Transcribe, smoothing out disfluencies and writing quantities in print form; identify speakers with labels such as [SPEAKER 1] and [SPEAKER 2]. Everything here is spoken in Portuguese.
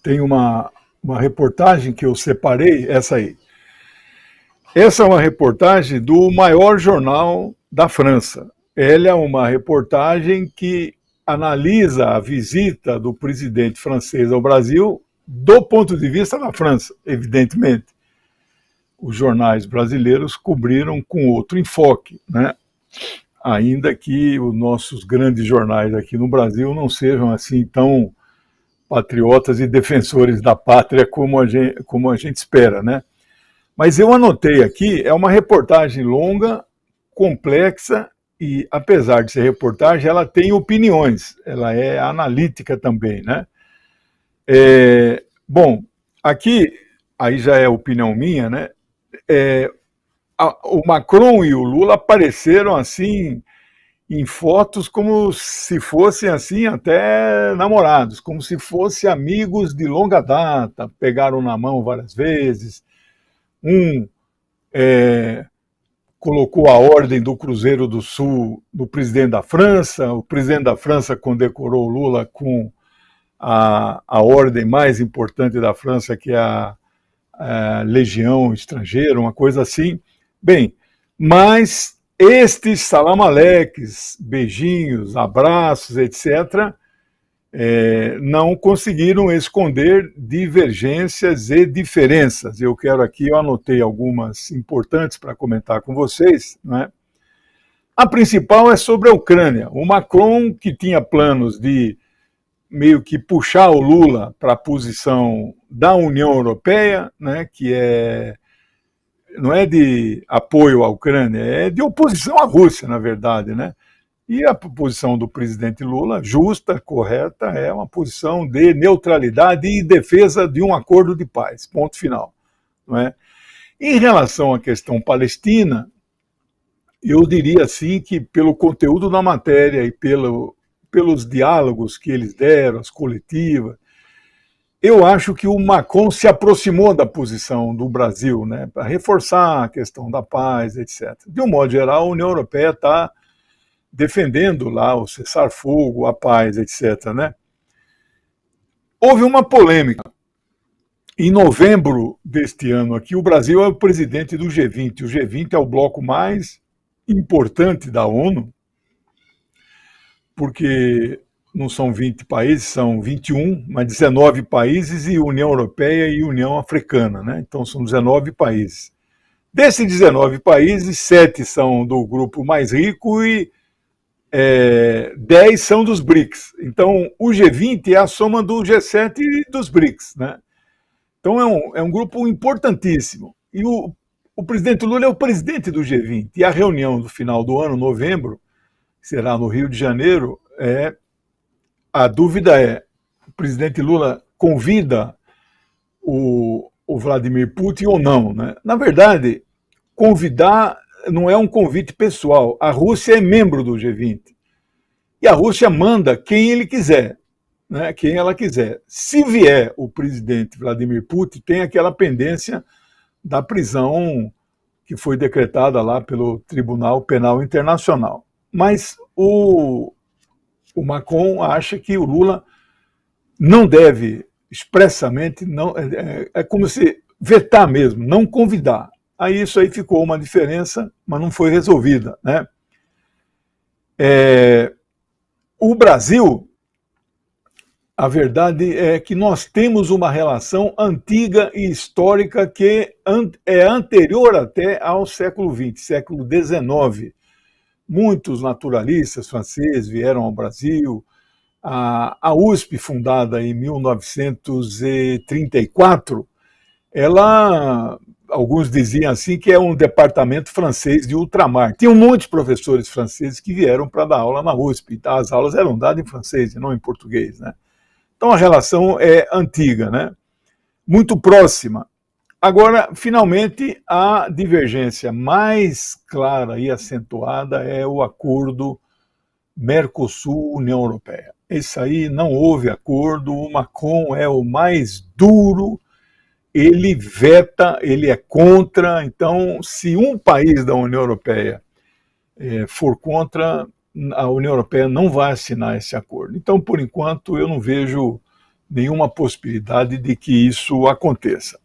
[SPEAKER 1] tem uma reportagem que eu separei, essa aí. Essa é uma reportagem do maior jornal da França. Ela é uma reportagem que analisa a visita do presidente francês ao Brasil do ponto de vista da França, evidentemente. Os jornais brasileiros cobriram com outro enfoque, né? Ainda que os nossos grandes jornais aqui no Brasil não sejam assim tão patriotas e defensores da pátria como a gente espera, né? Mas eu anotei aqui, é uma reportagem longa, complexa, e apesar de ser reportagem, ela tem opiniões, ela é analítica também, né? Bom, aqui, aí já é opinião minha, né? O Macron e o Lula apareceram assim em fotos como se fossem assim até namorados, como se fossem amigos de longa data, pegaram na mão várias vezes. Um colocou a Ordem do Cruzeiro do Sul no presidente da França, o presidente da França condecorou o Lula com a ordem mais importante da França, que é a Legião Estrangeira, uma coisa assim. Bem, mas estes salamaleques, beijinhos, abraços, etc., não conseguiram esconder divergências e diferenças. Eu anotei algumas importantes para comentar com vocês, né? A principal é sobre a Ucrânia. O Macron, que tinha planos de meio que puxar o Lula para a posição da União Europeia, né, que não é de apoio à Ucrânia, é de oposição à Rússia, na verdade, né? E a posição do presidente Lula, justa, correta, é uma posição de neutralidade e defesa de um acordo de paz, ponto final, não é? Em relação à questão palestina, eu diria assim que pelo conteúdo da matéria e pelos diálogos que eles deram, as coletivas, eu acho que o Macron se aproximou da posição do Brasil, né, para reforçar a questão da paz, etc. De um modo geral, a União Europeia está defendendo lá o cessar-fogo, a paz, etc., né? Houve uma polêmica. Em novembro deste ano aqui, o Brasil é o presidente do G20. O G20 é o bloco mais importante da ONU, porque não são 20 países, são 21, mas 19 países e União Europeia e União Africana, né? Então são 19 países. Desses 19 países, 7 são do grupo mais rico e 10 são dos BRICS. Então, o G20 é a soma do G7 e dos BRICS, né? Então, é um grupo importantíssimo. E o presidente Lula é o presidente do G20. E a reunião do final do ano, novembro, que será no Rio de Janeiro, a dúvida é, o presidente Lula convida o Vladimir Putin ou não, né? Na verdade, convidar não é um convite pessoal. A Rússia é membro do G20. E a Rússia manda quem ele quiser, né? Quem ela quiser. Se vier o presidente Vladimir Putin, tem aquela pendência da prisão que foi decretada lá pelo Tribunal Penal Internacional. Mas o Macron acha que o Lula não deve expressamente, não, é como se vetar mesmo, não convidar. Aí isso aí ficou uma diferença, mas não foi resolvida, né? O Brasil, a verdade é que nós temos uma relação antiga e histórica que é anterior até ao século XX, século XIX. Muitos naturalistas franceses vieram ao Brasil. A USP, fundada em 1934, alguns diziam assim que é um departamento francês de ultramar. Tinha um monte de professores franceses que vieram para dar aula na USP. As aulas eram dadas em francês e não em português, né? Então a relação é antiga, né? Muito próxima. Agora, finalmente, a divergência mais clara e acentuada é o acordo Mercosul-União Europeia. Esse aí não houve acordo, o Macron é o mais duro, ele veta, ele é contra. Então, se um país da União Europeia for contra, a União Europeia não vai assinar esse acordo. Então, por enquanto, eu não vejo nenhuma possibilidade de que isso aconteça.